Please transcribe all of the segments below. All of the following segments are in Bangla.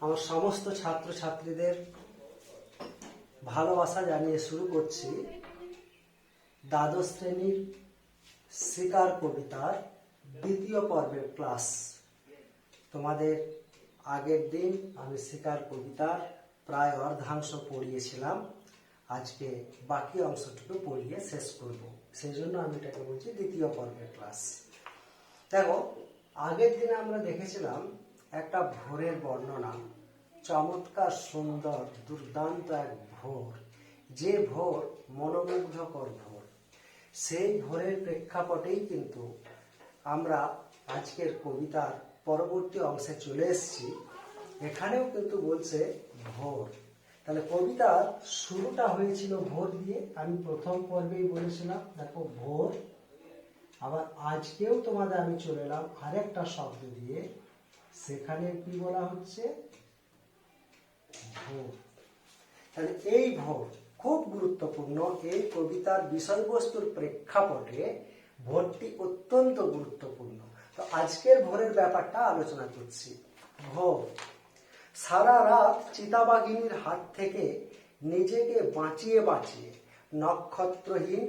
আমার সমস্ত ছাত্রছাত্রীদের ভালোবাসা জানিয়ে শুরু করছি দ্বাদশ শ্রেণীর শিকার কবিতার দ্বিতীয় পর্বের ক্লাস। তোমাদের আগের দিন আমি শিকার কবিতার প্রায় অর্ধাংশ পড়িয়েছিলাম, আজকে বাকি অংশটুকু পড়িয়ে শেষ করব। সেই জন্য আমি এটাকে বলছি দ্বিতীয় পর্বের ক্লাস। দেখো, আগের দিনে আমরা দেখেছিলাম একটা ভোরের বর্ণনা, চমৎকার সুন্দর দুর্দান্ত এক ভোর, যে ভোর মনোমুগ্ধকর ভোর। সেই ভোরের প্রেক্ষাপটেই কিন্তু আমরা আজকের কবিতার পরবর্তী অংশে চলে এসেছি। এখানেও কিন্তু বলছে ভোর। তাহলে কবিতার শুরুটা হয়েছিল ভোর দিয়ে, আমি প্রথম পর্বেই বলেছিলাম। দেখো ভোর, আবার আজকেও তোমাদের আমি চলে এলাম আরেকটা শব্দ দিয়ে, সেখানে কি বলা হচ্ছে? ভোর। তাহলে এই ভোর খুব গুরুত্বপূর্ণ। এই কবিতার বিষয়বস্তুর প্রেক্ষাপটে ভোরটি অত্যন্ত গুরুত্বপূর্ণ। তো আজকের ভোরের ব্যাপারটা আলোচনা করছি। ভোর, সারা রাত চিতাবাঘিনীর হাত থেকে নিজেকে বাঁচিয়ে বাঁচিয়ে নক্ষত্রহীন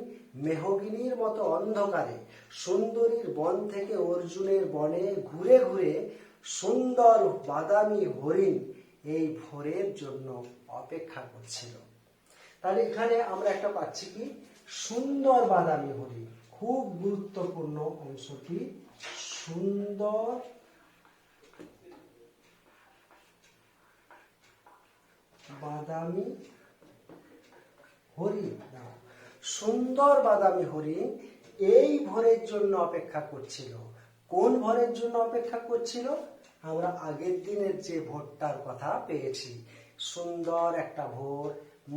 মেহগিনীর মতো অন্ধকারে সুন্দরীর বন থেকে অর্জুনের বনে ঘুরে ঘুরে সুন্দর বাদামি হরিণ এই ভোরের জন্য অপেক্ষা করছিল। তাহলে এখানে আমরা একটা পাচ্ছি কি? সুন্দর বাদামি হরিণ। খুব গুরুত্বপূর্ণ অংশটি, সুন্দর বাদামি হরিণ। সুন্দর বাদামি হরিণ এই ভোরের জন্য অপেক্ষা করছিল। কোন ভোরের জন্য অপেক্ষা করছিল? আমরা আগের দিনের যে ভোরটার কথা পেয়েছি, সুন্দর একটা ভোর,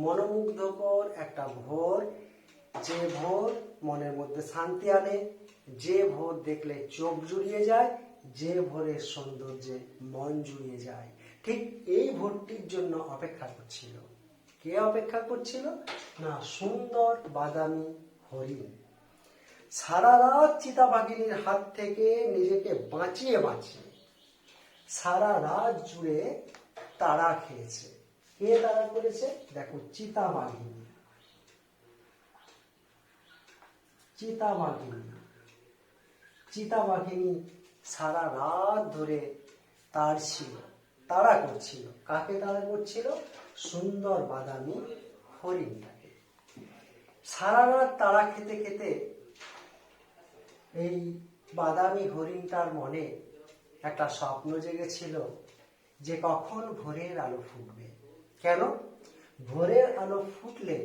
মনোমুগ্ধকর একটা ভোর, যে ভোর মনের মধ্যে শান্তি আনে, যে ভোর দেখলে চোখ জুড়িয়ে যায়, যে ভোরের সৌন্দর্যে মন জুড়িয়ে যায়। ঠিক এই ভোরটির জন্য অপেক্ষা করছিল। কে অপেক্ষা করছিল? না, সুন্দর বাদামি হরিণ। সারা রাত চিতাবাঘিনীর হাত থেকে নিজেকে বাঁচিয়ে বাঁচিয়ে সারা রাত জুড়ে তাড়া খেয়েছে। কে তাড়া করেছে? দেখো, চিতাবাঘিনী। চিতাবাঘিনী সারা রাত ধরে তাড়া করছিল। কাকে তাড়া করছিল? সুন্দর বাদামি হরিণটাকে। সারা রাত তাড়া খেতে খেতে এই বাদামি হরিণটার মনে একটা স্বপ্ন জেগেছিল যে কখন ভোরের আলো ফুটবে। কেন? ভোরের আলো ফুটলে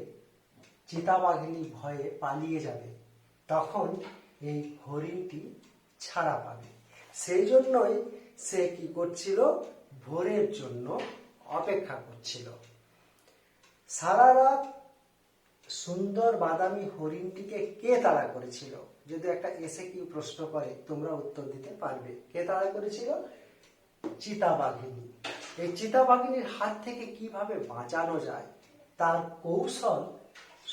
চিতাবাঘিনী ভয়ে পালিয়ে যাবে, তখন এই হরিণটি ছাড়া পাবে। সেই জন্যই সে কি করছিল? ভোরের জন্য অপেক্ষা করছিল। সারা রাত সুন্দর বাদামি হরিণটিকে কে তাড়া করেছিল? যদি একটা এসে কি প্রশ্ন করে, তোমরা উত্তর দিতে পারবে। কে তাড়া করেছিল? চিতাবাঘিনী। এই চিতাবাঘিনীর হাত থেকে কিভাবে বাঁচানো যায় তার কৌশল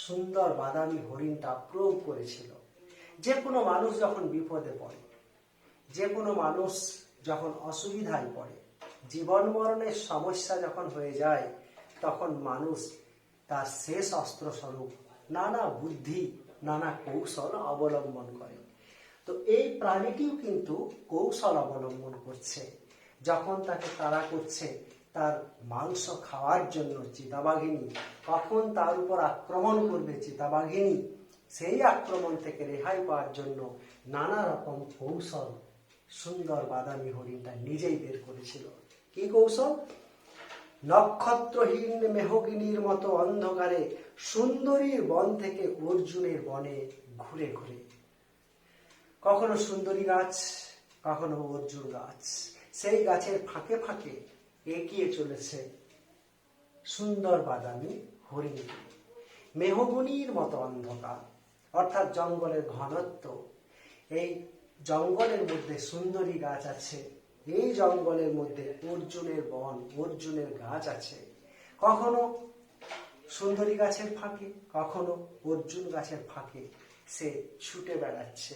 সুন্দর বাদামি হরিণটা প্রয়োগ করেছিল। যে কোনো মানুষ যখন বিপদে পড়ে, যে কোনো মানুষ যখন অসুবিধায় পড়ে, জীবন মরণের সমস্যা যখন হয়ে যায়, তখন মানুষ তার শেষ অস্ত্র স্বরূপ নানা বুদ্ধি, নানা কৌশল অবলম্বন করে। তো এই প্রাণীটিও কিন্তু কৌশল অবলম্বন করছে। যখন তাকে তাড়া করছে তার মাংস খাওয়ার জন্য চিতাবাঘিনী, কখন তার উপর আক্রমণ করবে চিতাবাঘিনী, সেই আক্রমণ থেকে রেহাই পাওয়ার জন্য নানা রকম কৌশল সুন্দর বাদামি হরিণটা নিজেই বের করেছিল। কি কৌশল? নক্ষত্রহীন মেহগিনীর মতো অন্ধকারে সুন্দরীর বন থেকে অর্জুনের বনে ঘুরে ঘুরে, কখনো সুন্দরী গাছ, কখনো অর্জুন গাছ, সেই গাছের ফাঁকে ফাঁকে এগিয়ে চলেছে সুন্দর বাদামি হরিণ। মেহগিনীর মতো অন্ধকার, অর্থাৎ জঙ্গলের ঘনত্ব। এই জঙ্গলের মধ্যে সুন্দরী গাছ আছে, এই জঙ্গলের মধ্যে অর্জুনের বন, অর্জুনের গাছ আছে। কখনো সুন্দরী গাছের ফাঁকে, কখনো অর্জুন গাছের ফাঁকে সে ছুটে বেড়াচ্ছে।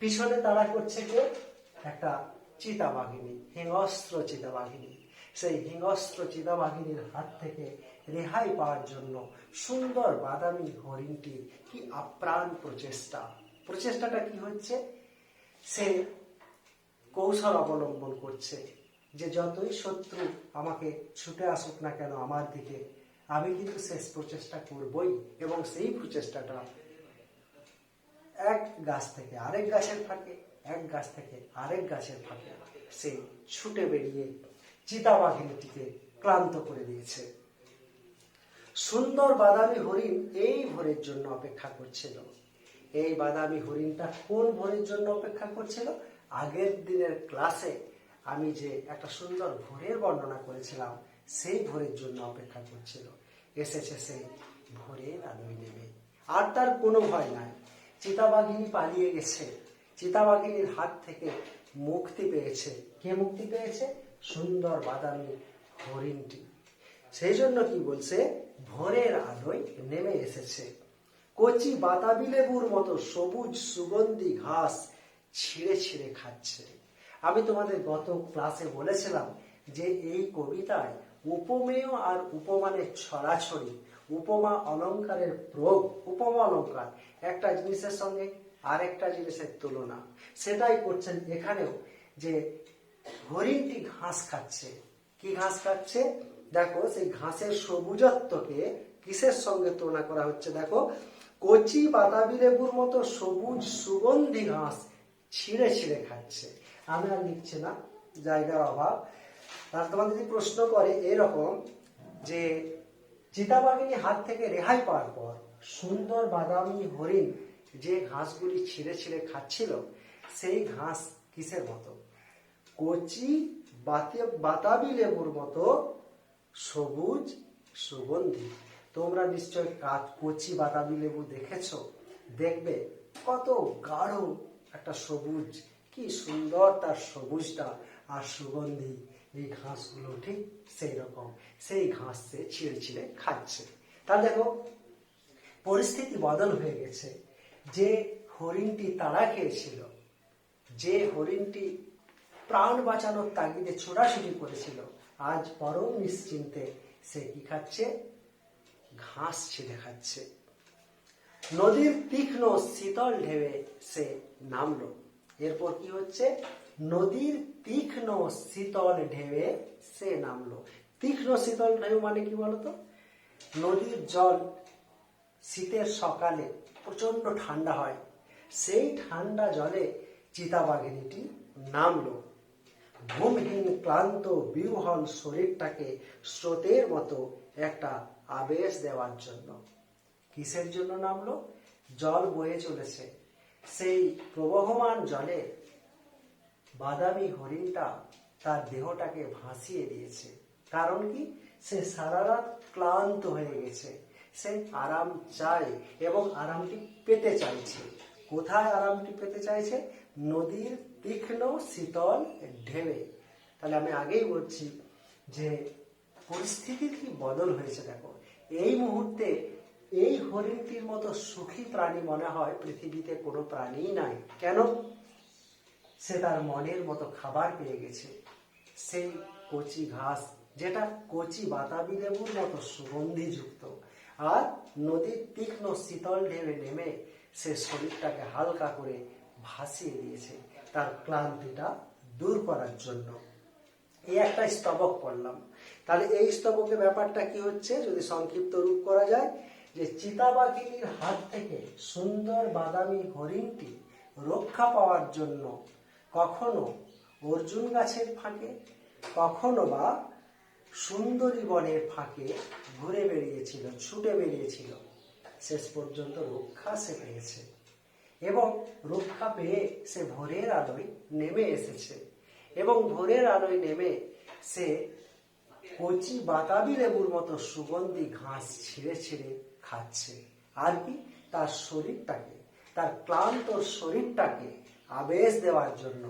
পিছনে তাড়া করছে কে? একটা চিতাবাঘিনী, হিংস্র চিতাবাঘিনী। সেই হিংস্র চিতাবাঘিনীর হাত থেকে রেহাই পাওয়ার জন্য সুন্দর বাদামি হরিণটি কি আপ্রাণ প্রচেষ্টাটা কি হচ্ছে, সে কৌশল অবলম্বন করছে যে যতই শত্রু আমাকে ছুটে আসুক না কেন আমার দিকে, আমি কিন্তু শেষ প্রচেষ্টা করবই। এবং সেই প্রচেষ্টাটা এক গাছ থেকে আরেক গাছের ফাঁকে, এক গাছ থেকে আরেক গাছের ফাঁকে সে ছুটে বেরিয়ে চিতাবাঘিনীটিকে ক্লান্ত করে দিয়েছে। সুন্দর বাদামি হরিণ এই ভোরের জন্য অপেক্ষা করছিল। এই বাদামি হরিণটা কোন ভোরের জন্য অপেক্ষা করছিল? আগের দিনের ক্লাসে আমি যে একটা সুন্দর ভোরের বর্ণনা করেছিলাম, সেই ভোরের জন্য অপেক্ষা করছিল। এসেছে সেই ভোরের আলোয় নেমে। আর তার কোনো ভয় নাই। চিতাবাঘিনী পালিয়ে গেছে, চিতাবাঘিনীর হাত থেকে মুক্তি পেয়েছে। কে মুক্তি পেয়েছে? সুন্দর বাদামি হরিণটি। সেই জন্য কি বলছে? ভোরের আলোয় নেমে এসেছে। কচি বাতাবি লেবুর মতো সবুজ সুগন্ধি ঘাস ছিঁড়ে ছিঁড়ে খাচ্ছে। আমি তোমাদের গত ক্লাসে বলেছিলাম যে এই কবিতায় উপমেয় আর উপমানের ছড়াছড়ি, উপমা অলঙ্কারের প্রয়োগ। উপমা অলঙ্কার একটা জিনিসের সঙ্গে আরেকটা জিনিসের তুলনা, সেটাই করছেন এখানেও। যে হরিণটি ঘাস খাচ্ছে। কি ঘাস খাচ্ছে? দেখো সেই ঘাসের সবুজত্বকে কিসের সঙ্গে তুলনা করা হচ্ছে? দেখো, কচি বাতাবি লেবুর মতো সবুজ সুগন্ধি ঘাস ছিঁড়ে ছিঁড়ে খাচ্ছে। আমি আর লিখছি না, জায়গার অভাব। আর তোমাদের যদি প্রশ্ন করে এরকম যে চিতাবাঘিনী হাত থেকে রেহাই পাওয়ার পর সুন্দর বাদামি হরিণ যে ঘাসগুলি ছিঁড়ে ছিঁড়ে খাচ্ছিল, সেই ঘাস কিসের মতো? কচি বাতাবি লেবুর মতো সবুজ সুগন্ধি। তোমরা নিশ্চয় কচি বাতাবি লেবু দেখেছো, দেখবে কত গাঢ় একটা সবুজ, কি সুন্দর তার সবুজটা আর সুগন্ধি। এই ঘাসগুলো ঠিক সেই রকম, সেই ঘাস সে ছিঁড়ে ছিঁড়ে খাচ্ছে। তাহলে দেখো পরিস্থিতি বদল হয়ে গেছে। যে হরিণটি তাড়া খেয়েছিল, যে হরিণটি প্রাণ বাঁচানোর তাগিদে ছোটাছুটি করেছিল, আজ পরম নিশ্চিন্তে সে কি খাচ্ছে? ঘাস ছিঁড়ে খাচ্ছে। নদীর তীক্ষ্ণ শীতল ঢেউয়ে সে নামলো। এরপর কি হচ্ছে? নদীর তীক্ষ্ণ শীতল ঢেউয়ে সে নামলো। তীক্ষ্ণ শীতল ঢেউ মানে কি বলতো? নদীর জল শীতের সকালে প্রচন্ড ঠান্ডা হয়, সেই ঠান্ডা জলে চিতাবাঘিনীটি নামলো। ঘুমহীন ক্লান্ত বিহ্বল শরীরটাকে স্রোতের মতো একটা আবেশ দেওয়ার জন্য। কিসের জন্য নামলো? জল বয়ে চলেছে, সেই প্রবহমান জলে বাদামি হরিণটা তার দেহটাকে ভাসিয়ে দিয়েছে। কারণ কি? সে সারা রাত ক্লান্ত হয়ে গেছে, সে আরাম চায় এবং আরামটি পেতে চাইছে। কোথায় আরামটি পেতে চাইছে? নদীর তীক্ষ্ণ শীতল ঢেউয়ে। তাহলে আমি আগেই বলছি যে পরিস্থিতির কি বদল হয়েছে। দেখো এই মুহূর্তে এই হরিণটির মতো সুখী প্রাণী মনে হয় পৃথিবীতে কোনো প্রাণীই নাই। কেন? সে তার মনের মতো খাবার পেয়ে গেছে, সেই কচি ঘাস, যেটা কচি বাতাবি লেবুর মতো সুগন্ধিযুক্ত। আর নদীর তীক্ষ্ণ শীতল ঢেউয়ে নেমে সে শরীরটাকে হালকা করে ভাসিয়ে দিয়েছে তার ক্লান্তিটা দূর করার জন্য। এই একটা স্তবক পড়লাম। তাহলে এই স্তবকের ব্যাপারটা কি হচ্ছে যদি সংক্ষিপ্ত রূপ করা যায়, যে চিতাবাঘিনীর হাত থেকে সুন্দর বাদামি হরিণটি রক্ষা পাওয়ার জন্য কখনো অর্জুন গাছের ফাঁকে, কখনো বা সুন্দরী বনের ফাঁকে ঘুরে বেরিয়েছিল, ছুটে বেরিয়েছিল। শেষ পর্যন্ত রক্ষা সে পেয়েছে এবং রক্ষা পেয়ে সে ভোরের আলোয় নেমে এসেছে। এবং ভোরের আলোয় নেমে সে কচি বাতাবি লেবুর মতো সুগন্ধি ঘাস ছিঁড়ে ছিঁড়ে খাচ্ছে। আর কি? তার শরীরটাকে, তার ক্লান্ত শরীরটাকে আবেশ দেওয়ার জন্য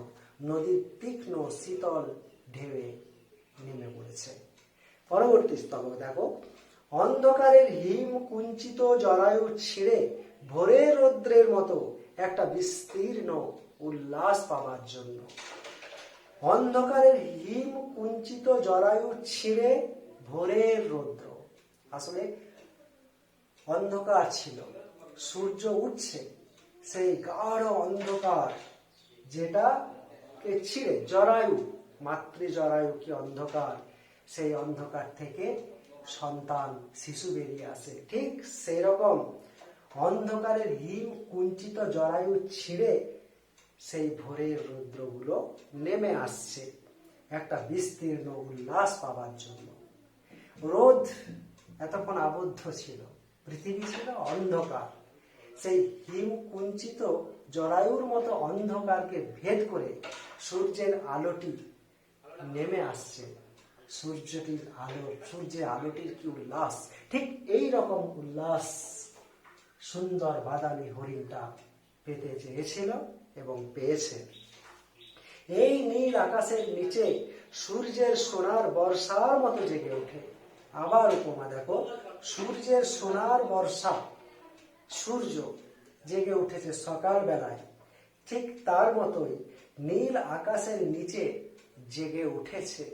নদীর তীক্ষ্ণ শীতল ঢেউয়ে নেমে পড়েছে। পরবর্তী স্তবক দেখো, অন্ধকারের হিম কুঞ্চিত জরায়ু ছিঁড়ে ভোরের রৌদ্রের মতো একটা বিস্তীর্ণ উল্লাস পাওয়ার জন্য। অন্ধকারের হিম কুঞ্চিত জরায়ু ছিঁড়ে ভোরের রৌদ্র। আসলে অন্ধকার ছিল, সূর্য উঠছে, সেই গাঢ় অন্ধকার যেটাকে ছিঁড়ে জরায়ু, মাতৃ জরায়ু কি অন্ধকার, সেই অন্ধকার থেকে সন্তান শিশু বেরিয়ে আসে। ঠিক সেই রকম অন্ধকারের হিম কুঞ্চিত জরায়ু ছিঁড়ে সেই ভোরের রৌদ্রগুলো নেমে আসছে একটা বিস্তীর্ণ উল্লাস পাবার জন্য। রোদ এতক্ষণ আবদ্ধ ছিল, পৃথিবী ছিল অন্ধকার, সেই হিম কুঞ্চিত জরায়ুর মতো অন্ধকারকে ভেদ করে সূর্যের আলোটি নেমে আসছে। সূর্যের আলোটির কি উল্লাস! ঠিক এই রকম উল্লাস সুন্দর বাদামি হরিণটা পেতে চেয়েছিল এবং পেয়েছে। এই নীল আকাশের নিচে সূর্যের সোনার বর্ষার মতো জেগে ওঠে। আবার উপমা দেখো, সূর্যের সোনার বর্ষা, সূর্য জেগে উঠেছে সকাল বেলায়, ঠিক তার মতোই নীল আকাশের নিচে জেগে উঠেছে।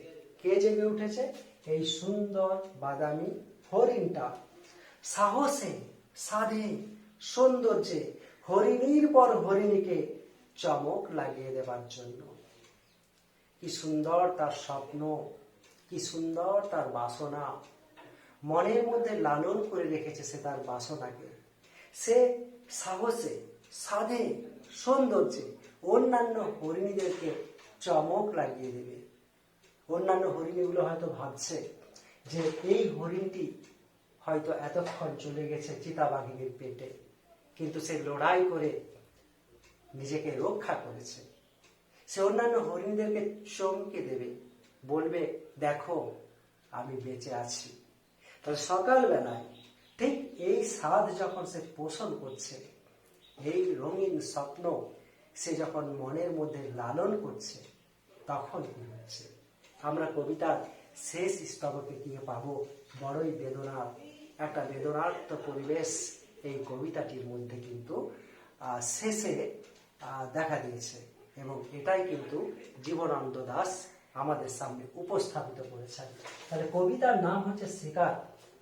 কে জেগে উঠেছে? এই সুন্দর বাদামি হরিণটা। সাহসে, সাধে, সৌন্দর্যে হরিণীর পর হরিণীকে চমক লাগিয়ে দেবার জন্য। কি সুন্দর তার স্বপ্ন, কি সুন্দর তার বাসনা, মনের মধ্যে লালন করে রেখেছে সে তার বাসনাকে। সে সাহসে, সাধে, সৌন্দর্যে অন্যান্য হরিণীদেরকে চমক লাগিয়ে দেবে। অন্যান্য হরিণীগুলো হয়তো ভাবছে যে এই হরিণটি হয়তো এতক্ষণ চলে গেছে চিতাবাঘিনীর পেটে, কিন্তু সে লড়াই করে নিজেকে রক্ষা করেছে। সে অন্যান্য হরিণীদেরকে চমকে দেবে, বলবে দেখো আমি বেঁচে আছি। তাহলে সকালবেলায় ঠিক এই স্বাদ যখন সে পোষণ করছে, এই রঙিন স্বপ্ন সে যখন মনের মধ্যে লালন করছে, তখন কি হচ্ছে? আমরা কবিতার শেষ স্তবকে গিয়ে পাবো বড়ই বেদনার একটা বেদনার্ত পরিবেশ এই কবিতাটির মধ্যে কিন্তু শেষে দেখা দিয়েছে, এবং এটাই কিন্তু জীবনানন্দ দাশ আমাদের সামনে উপস্থাপিত করেছেন। তাহলে কবিতার নাম হচ্ছে শিকার।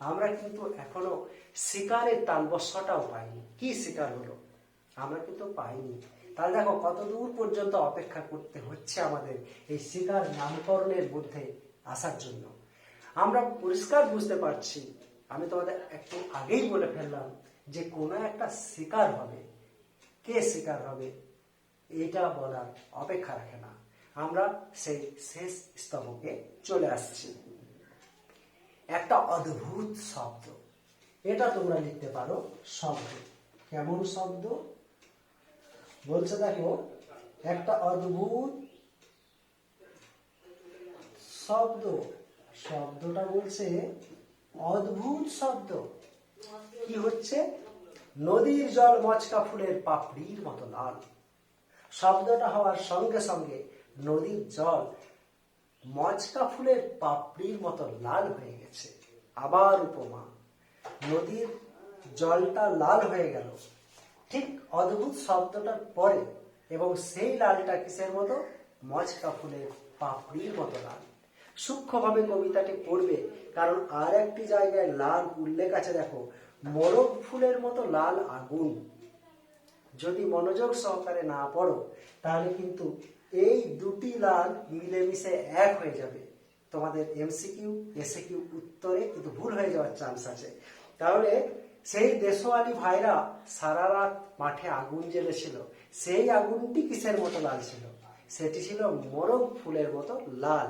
আমরা কিন্তু এখনো শিকারের তালবস্যটাও পাইনি। কি শিকার হলো আমরা কিন্তু পাইনি। তাহলে দেখো কত দূর পর্যন্ত অপেক্ষা করতে হচ্ছে আমাদের এই শিকার নামকরণের মধ্যে আসার জন্য। আমরা পরিষ্কার বুঝতে পারছি, আমি তোমাদের একটু আগেই বলে ফেললাম যে কোনো একটা শিকার হবে। কে শিকার হবে এইটা বলার অপেক্ষা রাখে না। আমরা সেই শেষ স্তবকে চলে আসছি। একটা অদ্ভুত শব্দ, এটা তোমরা লিখতে পারো শব্দ। কেমন শব্দ বলছে দেখো, একটা অদ্ভুত শব্দ। শব্দটা বলছে অদ্ভুত শব্দ। কি হচ্ছে? নদীর জল মচকা ফুলের পাপড়ির মতো লাল। শব্দটা হওয়ার সঙ্গে সঙ্গে নদীর জল মচকা ফুলের পাপড়ির মতো লাল হয়ে গেছে। আবার উপমা, নদীর জলটা লাল হয়ে গেল ঠিক অদ্ভুত শব্দটার পরে, এবং সেই লালটা কিসের মতো? মচকা ফুলের পাপড়ির মতো লাল। সূক্ষ্মভাবে কবিতাটি পড়বে, কারণ আর একটি জায়গায় লাল উল্লেখ আছে দেখো, মোরগ ফুলের মতো লাল আগুন। যদি মনোযোগ সহকারে না পড়ো তাহলে কিন্তু এই দুটি লাল মিলেমিশে এক হয়ে যাবে। তোমাদের এমসিকিউ এসএকিউ উত্তরে কিন্তু ভুল হয়ে যাওয়ার চান্স আছে। তাহলে সেই দেশওয়ালি ভাইরা সারা রাত মাঠে আগুন জ্বেলেছিল, সেই আগুনটি কিসের মতো লাল ছিল? সেটি ছিল মোরগ ফুলের মতো লাল।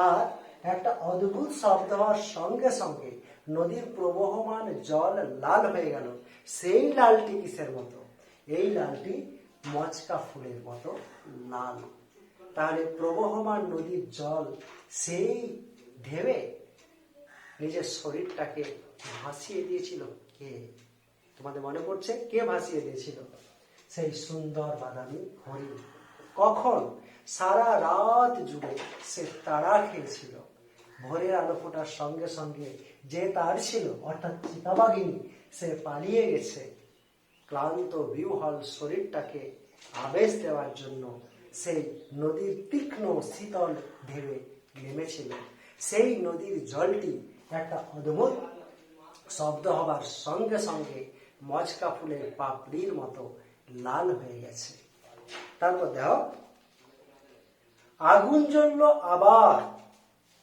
আর একটা অদ্ভুত শব্দ হওয়ার সঙ্গে সঙ্গে নদীর প্রবহমান জল লাল হয়ে গেল, সেই লালটি কিসের মতো? এই লালটি মচকা ফুলের মতো লাল। তাহলে প্রবহমান নদীর জল সেই ঢেউয়ে নিজের শরীরটাকে ভাসিয়ে দিয়েছিল কে? তোমাদের মনে পড়ছে কে ভাসিয়ে দিয়েছিল? সেই সুন্দর বাদামি হরিণ। কখন? সারা রাত জুড়ে সে তাড়া খেয়েছিল। ভোরের আলো ফোটার সঙ্গে সঙ্গে যে তার ছিল অর্থাৎ চিতাবাঘিনী, সে পালিয়ে গেছে। ক্লান্ত বিহ্বল শরীরটাকে আবেশ দেওয়ার জন্য সেই নদীর তীক্ষ্ণ শীতল ঢেউয়ে নেমেছিল। সেই নদীর জলটি একটা অদ্ভুত শব্দ হবার সঙ্গে সঙ্গে মচকা ফুলের পাপড়ির মতো লাল হয়ে গেছে। তারপর দেখো, আগুন জ্বললো আবার।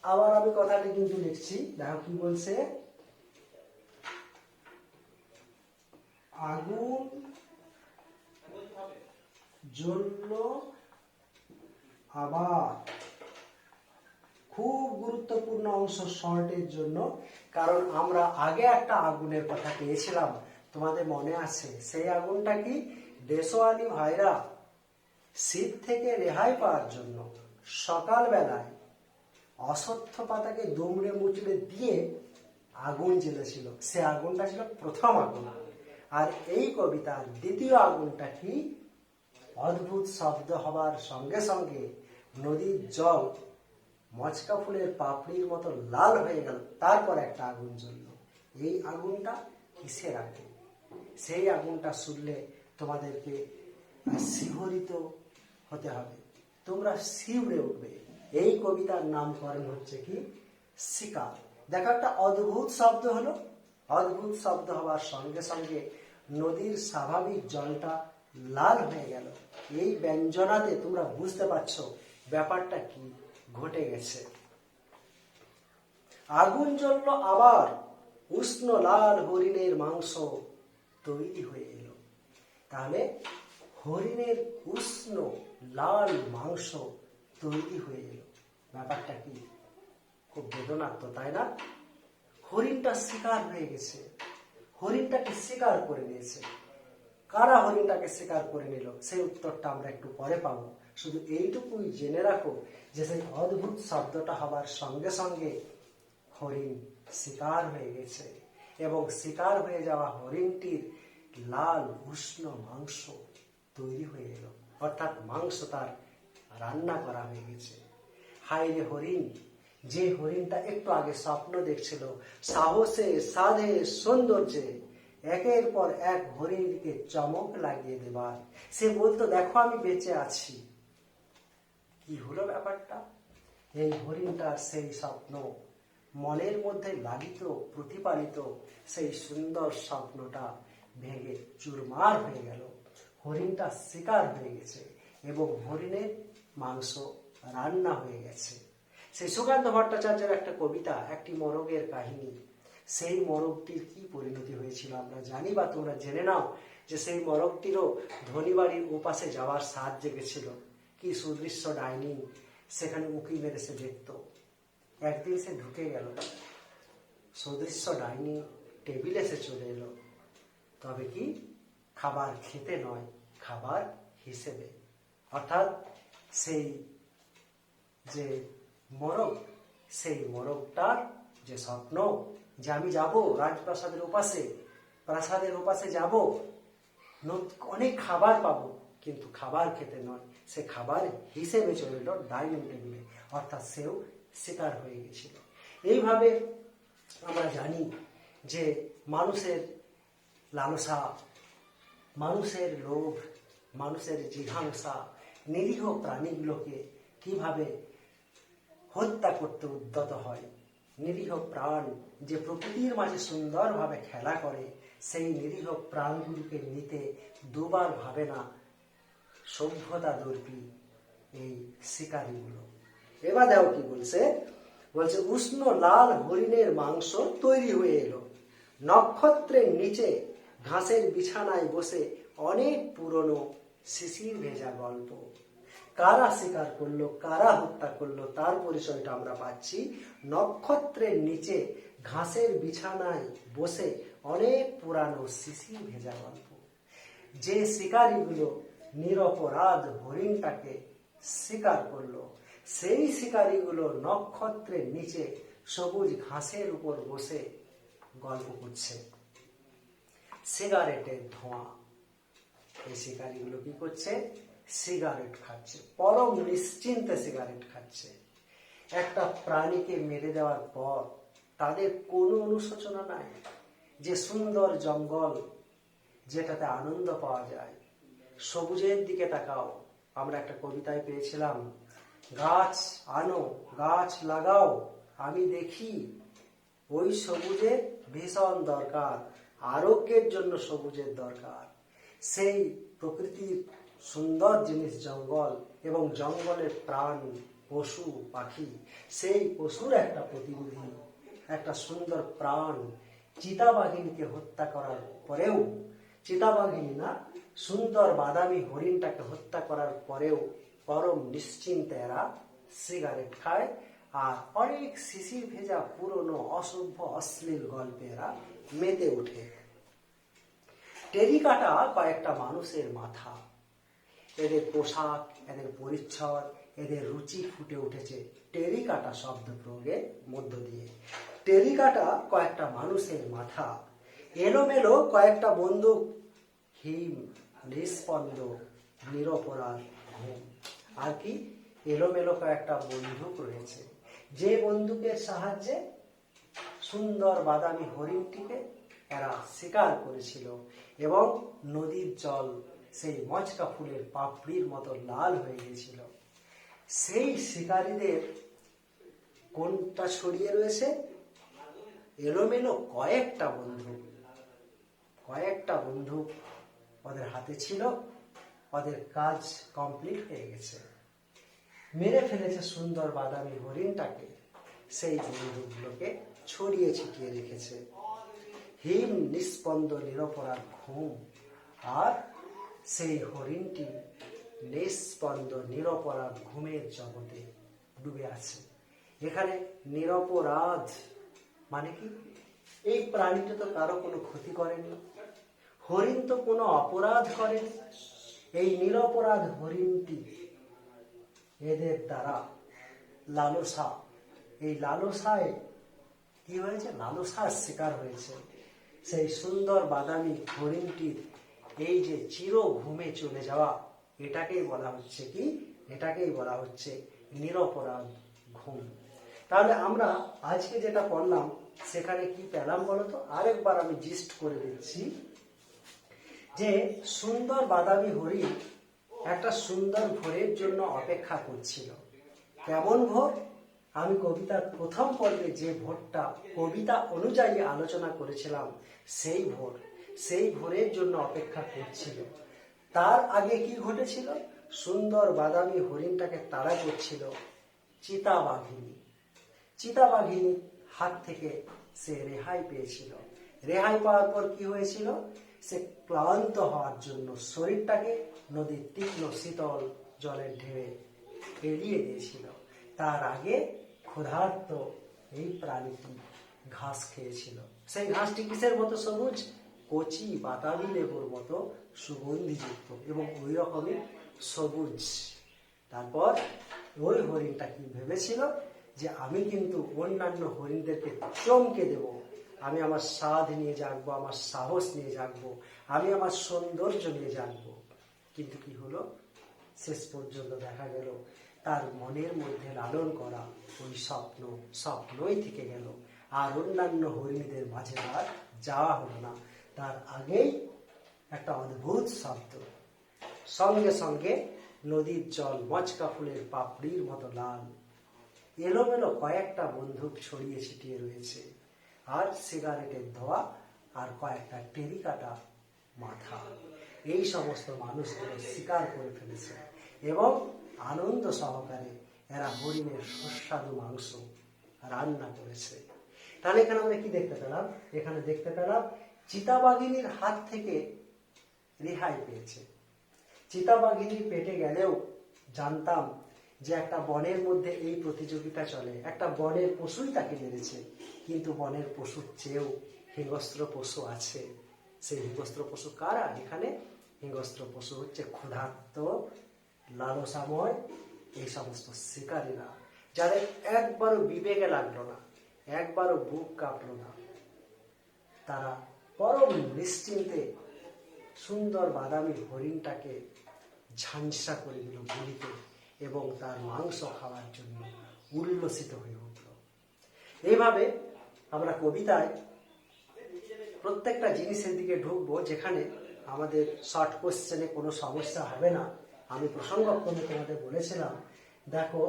আবার আমি কথাটি কিন্তু লিখছি, দেখো কি বলছে, আগুন জ্বললো আবার। খুব গুরুত্বপূর্ণ অংশ শর্টের জন্য, কারণ আমরা আগে একটা আগুনের কথা পেয়েছিলাম, তোমাদের মনে আছে? সেই আগুনটা কি? দেশওয়ালি ভাইরা শীত থেকে রেহাই পাওয়ার জন্য সকালবেলায় অশ্বত্থ পাতাকে দুমড়ে মুচড়ে দিয়ে আগুন জ্বেলেছিল। সে আগুনটা ছিল প্রথম আগুন। আর এই কবিতার দ্বিতীয় আগুনটা কি? অদ্ভুত শব্দ হবার সঙ্গে সঙ্গে নদীর জল মচকা ফুলের পাপড়ির মতো লাল হয়ে গেল, তারপর একটা আগুন জ্বলল। এই আগুনটা কিসের আগুন? সেই আগুনটা শুনলে তোমাদেরকে শিহরিত হতে হবে, তোমরা শিউরে উঠবে। এই কবিতার নামকরণ হচ্ছে কি? শিকার। দেখো, একটা অদ্ভুত শব্দ হলো। অদ্ভুত শব্দ হওয়ার সঙ্গে সঙ্গে নদীর স্বাভাবিক জলটা লাল হয়ে গেল। এই ব্যঞ্জনাতে তোমরা বুঝতে পারছো ব্যাপারটা কি ঘটে গেছে। আগুন জ্বললো আবার, উষ্ণ লাল হরিণের মাংস তৈরি হয়ে এলো। তাহলে হরিণের উষ্ণ লাল মাংস তৈরি হয়ে এলো, ব্যাপারটা কি? খুব বেদনার্থ, তাই না? হরিণটা শিকার হয়ে গেছে, হরিণটাকে শিকার করে নিয়েছে। কারা হরিণটাকে শিকার করে নিল সেই উত্তরটা আমরা একটু পরে পাবো। শুধু এইটুকুই জেনে রাখো যে সেই অদ্ভুত শব্দটা হবার সঙ্গে সঙ্গে হরিণ শিকার হয়ে গেছে, এবং শিকার হয়ে যাওয়া হরিণটির লাল উষ্ণ মাংস তৈরি হয়ে এলো, অর্থাৎ মাংস তার রান্না করা হয়ে গেছে। হায় রে হরিণ, যে হরিণটা একটু আগে স্বপ্ন দেখছিল সাহসে, সাধে, সৌন্দর্যে একের পর এক হরিণকে চমক লাগিয়ে দেবার, সে বলতো দেখো আমি বেঁচে আছি। কি হলো ব্যাপারটা? এই হরিণটার সেই স্বপ্ন মনের মধ্যে লালিত প্রতিপালিত সেই সুন্দর স্বপ্নটা ভেঙে চুরমার হয়ে গেল। হরিণটা শিকার হয়ে গেছে এবং হরিণের মাংস রান্না হয়ে গেছে। সেই সুকান্ত ভট্টাচার্যের একটা কবিতা, একটি মোরগের কাহিনী। সেই মোরগটির কি পরিণতি হয়েছিল আমরা জানি, বা তোমরা জেনে নাও যে সেই মোরগটিরও ধনী বাড়ির ওপাশে যাওয়ার স্বাদ জেগেছিল। কি সুদৃশ্য ডাইনিং, সেখানে উঁকি মেরে সে দেখত। একদিন সে ঢুকে গেল, সুদৃশ্য ডাইনিং টেবিলে সে চলে এলো, তবে কি খাবার খেতে নয়, খাবার হিসেবে। অর্থাৎ সেই যে মোরগ, সেই মোরগটার যে স্বপ্ন যে আমি যাব রাজপ্রাসাদের ওপাশে, প্রাসাদের ওপাশে যাব, অনেক খাবার পাবো, কিন্তু খাবার খেতে নয়, সে খাবার হিসেবে চলে এলো ডাইনিং টেবিলে, অর্থাৎ সেও শিকার হয়ে গেছিল। এইভাবে আমরা জানি যে মানুষের লালসা, মানুষের লোভ, মানুষের জিঘাংসা নিরীহ প্রাণীগুলোকে কিভাবে হত্যা করতে উদ্যত হয়। নিরীহ প্রাণ যে প্রকৃতির মাঝে সুন্দরভাবে খেলা করে, সেই নিরীহ প্রাণগুলিকে নিতে দুবার ভাবে না সভ্যতা দর্পী এই শিকারীগুলো। এবার দেখো কি বলছে, বলছে উষ্ণ লাল হরিণের মাংস তৈরি হয়ে এলো, নক্ষত্রের নিচে ঘাসের বিছানায় বসে অনেক পুরনো শিশির ভেজা গল্প। কারা শিকার করলো, কারা হত্যা করলো, তার পরিচয়টা আমরা পাচ্ছি। নক্ষত্রের নিচে ঘাসের বিছানায় বসে অনেক পুরানো শিশির ভেজা গল্প। যে শিকারীগুলো নিরপরাধ হরিণটাকে শিকার করলো, সেই শিকারীগুলো নক্ষত্রের নিচে সবুজ ঘাসের উপর বসে গল্প করছে। সিগারেটের ধোঁয়া, এই শিকারীগুলো কি করছে? সিগারেট খাচ্ছে, পরম নিশ্চিন্তে সিগারেট খাচ্ছে। একটা প্রাণীকে মেরে দেওয়ার পর তাদের কোনো অনুশোচনা নাই। যে সুন্দর জঙ্গল, যেটাতে আনন্দ পাওয়া যায়, সবুজের দিকে তাকাও, আমরা একটা কবিতায় পেয়েছিলাম, গাছ আনো গাছ লাগাও আমি দেখি, ওই সবুজের ভীষণ দরকার, আরোগ্যের জন্য সবুজের দরকার। সেই প্রকৃতির সুন্দর জিনিস জঙ্গল, এবং জঙ্গলের প্রাণ পশু পাখি, সেই পশুর একটা প্রতিনিধি, একটা সুন্দর প্রাণ চিতাবাঘিনীকে হত্যা করার পরেও, চিতাবাঘিনী না, সুন্দর বাদামি হরিণটাকে হত্যা করার পরেও পরম নিশ্চিন্তে এরা সিগারেট খায়, আর অনেক শিশির ভেজা পুরনো অসভ্য অশ্লীল গল্পে এরা মেতে ওঠে। টেরিকাটা কয়েকটা মানুষের মাথা, এদের পোশাক, এদের পরিচ্ছদ, এদের রুচি ফুটে উঠেছে টেরিকাটা শব্দ প্রয়োগের মধ্য দিয়ে। টেরিকাটা কয়েকটা মানুষের মাথা, এলোমেলো কয়েকটা বন্দুক, হিম নিস্পন্দ নিরপরাধ ঘুম। আর কি, এলোমেলো কয়েকটা বন্দুক রয়েছে, যে বন্দুকের সাহায্যে সুন্দর বাদামি হরিণটিকে এরা শিকার করেছিল, এবং নদীর জল সেই মচকা ফুলের পাপড়ির মতো লাল হয়ে গিয়েছিল। সেই শিকারীদের কোনটা ছড়িয়ে রয়েছে? এলোমেলো কয়েকটা বন্দুক, কয়েকটা বন্দুক ওদের হাতে ছিল, ওদের কাজ কমপ্লিট হয়ে গেছে, মেরে ফেলেছে সুন্দর বাদামি হরিণটাকে, সেই বন্দুকগুলোকে ছড়িয়ে ছিটিয়ে রেখেছে। হিম নিস্পন্দ নিরপরাধ ঘুম, আর সেই হরিণটি নিস্পন্দ নিরপরাধ ঘুমের জগতে ডুবে আছে। এখানে নিরপরাধ মানে কি? এই প্রাণীটা তো কারো কোনো ক্ষতি করেনি, হরিণ তো কোনো অপরাধ করেনি। এই নিরপরাধ হরিণটি এদের দ্বারা লালসা, এই লালসায় কি হয়েছে? লালসার শিকার হয়েছে। সেই সুন্দর বাদামি হরিণটির এই যে চির ঘুমে চলে যাওয়া, এটাকেই বলা হচ্ছে কি? এটাকেই বলা হচ্ছে নিরপরাধ ঘুম। তাহলে আমরা আজকে যেটা পড়লাম সেখানে কি পেলাম বলতো? আরেকবার আমি জিস্ট করে দিচ্ছি যে সুন্দর বাদামি হরিণ একটা সুন্দর ভোরের জন্য অপেক্ষা করছিল। কেমন ভোর? আমি কবিতার প্রথম পর্বে যে ভোরটা কবিতা অনুযায়ী আলোচনা করেছিলাম, সেই ভোর, সেই ভোরের জন্য অপেক্ষা করছিল। তার আগে কি ঘটেছিল? সুন্দর বাদামি হরিণটাকে তাড়া করছিল চিতাবাঘিনী। চিতাবাঘিনীর হাত থেকে সে রেহাই পেয়েছিল। রেহাই পাওয়ার পর কি হয়েছিল? সে ক্লান্ত হওয়ার জন্য শরীরটাকে নদীর তীক্ষ্ণ শীতল জলের ঢেউয়ে এড়িয়ে দিয়েছিল। তার আগে ক্ষুধার্ত এই প্রাণীটি ঘাস খেয়েছিল। সেই ঘাসটি কিসের মতো সবুজ? কচি বাতাবি লেবুর মতো সুগন্ধিযুক্ত এবং ওই রকমই সবুজ। তারপর ওই হরিণটা কি ভেবেছিল যে আমি কিন্তু অন্যান্য হরিণদেরকে চমকে দেব, আমি আমার স্বাদ নিয়ে জাগবো, আমার সাহস নিয়ে জাগবো, আমি আমার সৌন্দর্য নিয়ে জাগবো। কিন্তু কি হলো? শেষ পর্যন্ত দেখা গেল তার মনের মধ্যে লালন করা ওই স্বপ্ন স্বপ্নই থেকে গেল, আর অন্যান্য হরিণীদের মাঝে তার যাওয়া হলো না। তার আগেই একটা অদ্ভুত শব্দ, সঙ্গে সঙ্গে নদীর জল মচকা ফুলের পাপড়ির মতো লাল, এলোমেলো কয়েকটা বন্দুক ছড়িয়ে ছিটিয়ে রয়েছে, আর সিগারেটের ধোঁয়া, আর কয়েকটা টেরিকাটা মাথা। এই সমস্ত মানুষগুলো শিকার করে ফেলেছে এবং আনন্দ সহকারে এরা হরিণের সুস্বাদু মাংস রান্না করেছে। তাহলে এখানে আমরা কি দেখতে পেলাম? এখানে দেখতে পেলাম চিতাবাঘিনীর হাত থেকে রেহাই পেয়েছে। চিতাবাঘিনীর পেটে গেলেও জানতাম যে একটা বনের মধ্যে এই প্রতিযোগিতা চলে, একটা বনের পশুই তাকে মেরেছে, কিন্তু বনের পশুর চেয়েও হিংস্র পশু আছে। সেই হিংস্র পশু কারা? এখানে হিংস্র পশু হচ্ছে ক্ষুধার্ত, লালসাময় এই সমস্ত শিকারীরা, যাদের একবারও বিবেকে লাগলো না, একবারও বুক কাঁপলো না। তারা পরম নিশ্চিন্তে সুন্দর বাদামি হরিণটাকে ঝাঞ্ঝা করে দিল গুলিতে, এবং তার মাংস খাওয়ার জন্য উল্লসিত হয়ে উঠল। এইভাবে আমরা কবিতায় প্রত্যেকটা জিনিসের দিকে ঢুকবো, যেখানে আমাদের শর্ট কোশ্চেনে কোনো সমস্যা হবে না, আমি প্রসঙ্গক্রমে তোমাদের বলেছিলাম, দেখো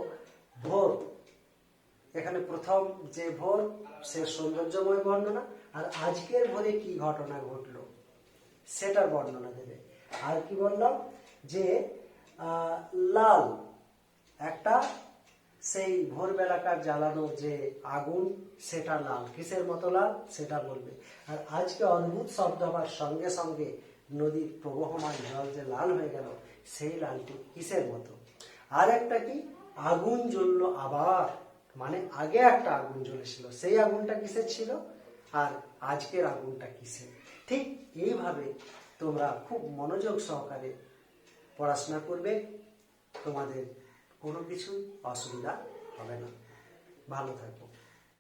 ভোর, এখানে প্রথম যে ভোর সে সৌন্দর্যময় বর্ণনা, আর আজকের ভোরে কি ঘটনা ঘটলো সেটার বর্ণনা দেবে। আর কি বললাম যে লাল একটা সেই ভোরবেলাকার জ্বালানো যে আগুন সেটা লাল, কিসের মতো লাল সেটা বলবে। আর আজকে অদ্ভুত শব্দ হবার সঙ্গে সঙ্গে নদীর প্রবহমান জল যে লাল হয়ে গেল সেই লালটি কিসের মতো। আর একটা কি, আগুন জ্বললো আবার, মানে আগে একটা আগুন জ্বলেছিল সেই আগুনটা কিসের ছিল, আর আজকের আগুনটা কিসের। ঠিক এইভাবে তোমরা খুব মনোযোগ সহকারে পড়াশোনা করবে, তোমাদের কোনো কিছু অসুবিধা হবে না। ভালো থাকো।